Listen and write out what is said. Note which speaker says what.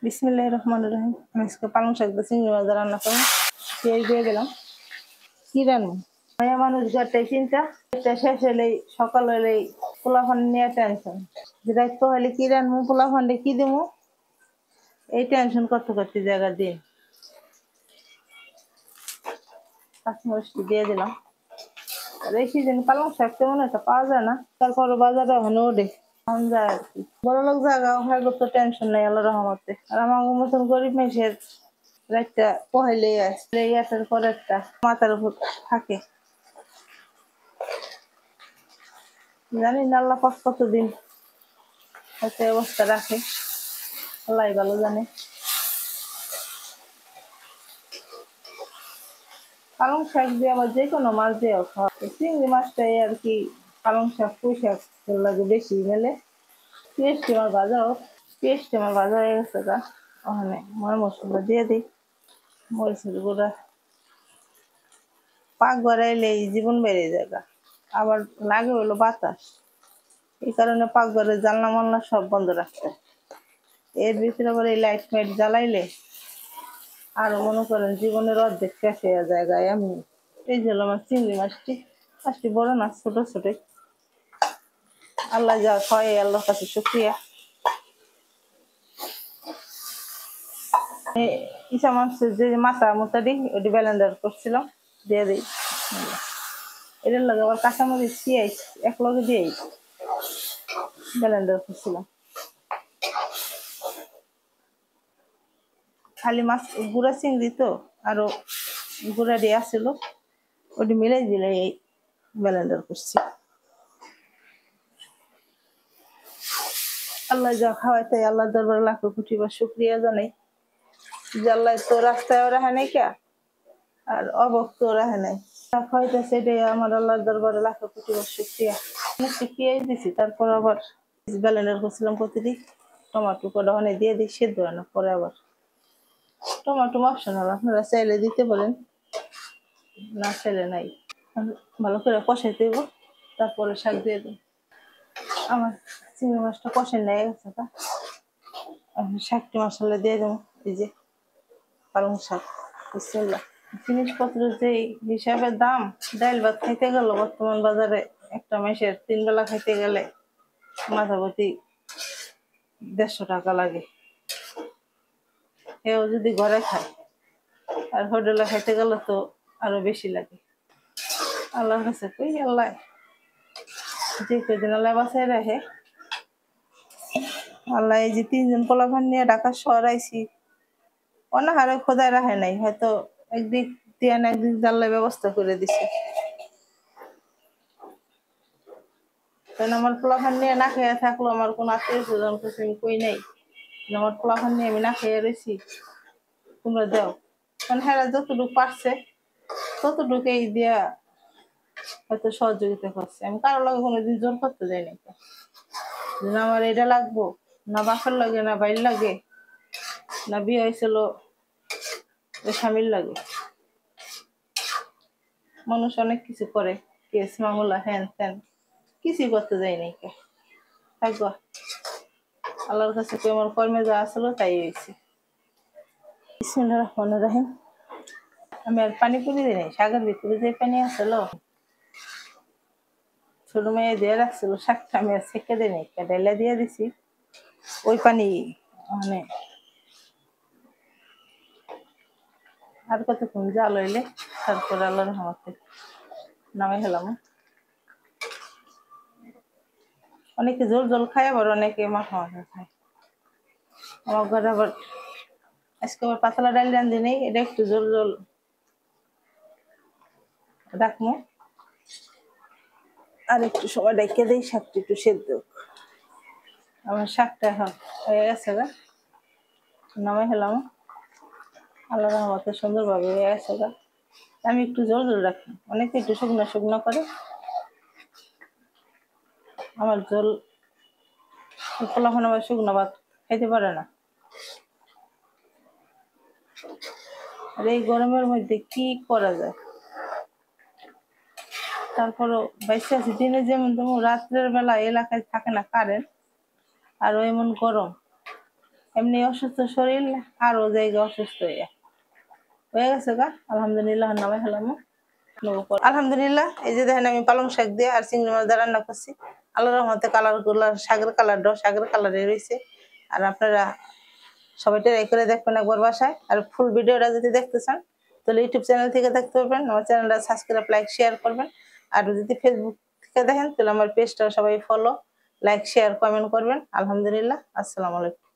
Speaker 1: বিসমিল্লাহির রহমানির রহিম। আমি আজকে পালং শাক দিয়ে চিংড়ি মাছ দিয়ে রান্না করবো। পেঁয়াজ দিয়ে দিলাম। কি রান্না মায়া মানুষ ঘরটাই চিন্তা, এটা শেষ হলেই সকাল হলেই পোলাপান নিয়ে টেনশন। রাত হলে কি রান্নু, পোলাপানরে কি দেবো, এই টেনশন করতে করতে জায়গা দিন। কাঁচামরিচটি দিয়ে দিলাম। আর এই সিজনে পালং শাক তেমন একটা পাওয়া যায় না, তারপরে বাজারে ওখানে ওঠে যায় আর কি। বড় লোক জায়গা হয় তো টেনশন নেই আল্লাহ রহমতে। আর আমার মতন গরিব মেয়ের রাতটা পহেলে আসলে ইয়াটার পরে একটা মাথার উপর থাকে। জানি না আল্লাহ পাক কতদিন হয়তো অবস্থা রাখে, আল্লাহ ভালো জানে। পালং শাক দিয়ে আবার যে কোনো মাছ দিয়েও খাওয়া, চিংড়ি মাছটাই আর কি পালং শাক পুঁই শাক লাগে বেশি মেলে। পেঁয়াজটি আমার ভাজা হয়ে গেছে গা। ওখানে ময় মশলা দিয়ে দিই, মরিচের গুঁড়া। পাক বাড়াইলে জীবন বেড়ে যায় গা। আবার লাগে হলো বাতাস, এই কারণে পাকঘরের জানলা মালনা সব বন্ধ রাখতে। এর ভিতরে আবার এই লাইট ফাইট জ্বালাইলে আরো মনে করেন জীবনের অর্ধেক শেষ হয়ে জায়গায়। আমি এই যে আমার চিংড়ি মাছটি বড় না, ছোট ছোট। আল্লাহ যা হয় আল্লাহর কাছে শুকরিয়া। ইসা মাছের যে মাথা মোটাটি ওটি ব্লেন্ডার করছিলাম, দিয়ে দিই। এটার লগে আবার কাঁচামরিচ পেঁয়াজ এক লগে দিয়েই ব্লেন্ডার করছিলাম। খালি মাছ গুঁড়া চিংড়ি তো আরো গুঁড়া দিয়ে আসছিল, ওটি মিলাই দিলে এই ব্লেন্ডার করছি। আল্লাহ যা খাওয়াই তাই আল্লাহ দরবার লাখো কোটি বার শুকরিয়া জানাই যে আল্লাহ তো রাস্তায় রাখে নাই কে, আর অবক্ত রাখে নাই। খাওয়াইতে সেটাই আমার আল্লাহর দরবারে লাখো কোটি বার শুকরিয়া। অনেকটা পেঁয়াজ দিছি, তারপর আবার ব্লেন্ডার করছিলাম প্রতিটি। টমাটো কটা অনেক দিয়ে দিই সেদ্ধ হয় না, পরে আবার টমাটো অপশনাল, আপনারা চাইলে দিতে পারেন, না চাইলে নাই। ভালো করে কষাই দেব, তারপরে শাক দিয়ে দেব। আমার চিংড়ি মাছটা কষাই নেয় গেছে, শাকটি মশলা দিয়ে দেবো। এই যে পালং শাক, বিসমিল্লাহ। জিনিসপত্র যে হিসাবে দাম, ডাল ভাত খাইতে গেল বর্তমান বাজারে একটা মাসের 3 বেলা খাইতে গেলে মাথাপতি 150 টাকা লাগে। এও যদি ঘরে খায়, আর হোটেলে খাইতে গেলে তো আরো বেশি লাগে। আল্লাহর কাছে কই আল্লাহ যে কদিন আল্লাহ বাসায় রাখে। আল্লাহ এই যে 3 জন পোলাপান নিয়ে ঢাকা শহর আইছি, অনাহারে খোদায় রাখে নাই, হয়তো একদিক দিয়ে না একদিক আল্লাহ ব্যবস্থা করে দিছে। কারণ আমার পোলাপান নিয়ে না খেয়ে থাকলো, আমার কোনো আত্মীয় স্বজন কিছু আমি কই নাই, আমার পোলাপান নিয়ে আমি না খেয়ে রয়েছি, তোমরা দাও। কারণ হ্যাঁ যতটুকু পারছে ততটুকুই দিয়া হয়তো সহযোগিতা করছে। আমি কারোর লগে কোনোদিন জোর করতে যাই না, না আমার এটা লাগবো, না বাসার লাগে, না বাইর লাগে, না বিয়ে হয়েছিল স্বামীর লাগে। মানুষ অনেক কিছু করে, কেস মামলা হ্যান ত্যান, কিছুই করতে যাই নাই। থাকবা আল্লাহর কাছে আমার কর্মে যা আসলো তাই হয়েছে। বিসমিল্লাহির রহমানির রহিম। আমি আর পানি পুরি দিই নাই, শাকের ভিতরে যে পানি আসলো ছোট মেয়ে দিয়ে রাখছিল শাকটা, আমি আর ছেঁকে দিই নাই, ডাইলা দিয়ে দিছি ওই পানি। মানে আর কতক্ষণ জাল হইলে তারপরে আল্লাহর রহমতে নামে খেলাম। অনেকে জল জল খায়, আবার অনেকে মাখা মাখা খায়। আমার ঘরে আবার আজকে আবার পাতলা ডাল রান্ধি নেই, এটা একটু জল জল রাখবো। আর একটু সময় ডেকে দিই, শাকটা একটু সেদ্ধ। আমার শাকটা হয়ে গেছে গা, নামে খেলাম। আল্লাহ রহমতে সুন্দরভাবে হয়ে গেছে গা। আমি একটু জল জল রাখি, অনেকে একটু শুকনো শুকনো করে, আমার জল পোলাপান আবার শুকনো ভাত খাইতে পারে না। আর এই গরমের মধ্যে কি করা যায়, তারপরও বাইসে আছি। দিনে যেমন তেমন রাত্রের বেলা এলাকায় থাকে না কারেন্ট, আর এমন গরম, এমনি অসুস্থ শরীর আরো জায়গা অসুস্থ হয়ে গেছে গা। আলহামদুলিল্লাহ নামে হলাম। আলহামদুলিল্লাহ এই যে দেখেন আমি পালং শাক দিয়ে আর চিংড়ি মাছ দিয়ে রান্না করছি। আল্লাহর রহমতে কালার গুলা শাকের কালারটাও শাকের কালারে রয়েছে। আর আপনারা সবাই ট্রাই করে দেখবেন একবার বাসায়। আর ফুল ভিডিওটা যদি দেখতে চান তাহলে ইউটিউব চ্যানেল থেকে দেখতে পারবেন। আমার চ্যানেলটা সাবস্ক্রাইব লাইক শেয়ার করবেন। আর যদি ফেসবুক থেকে দেখেন তাহলে আমার পেজটা সবাই ফলো লাইক শেয়ার কমেন্ট করবেন। আলহামদুলিল্লাহ, আসসালামু আলাইকুম।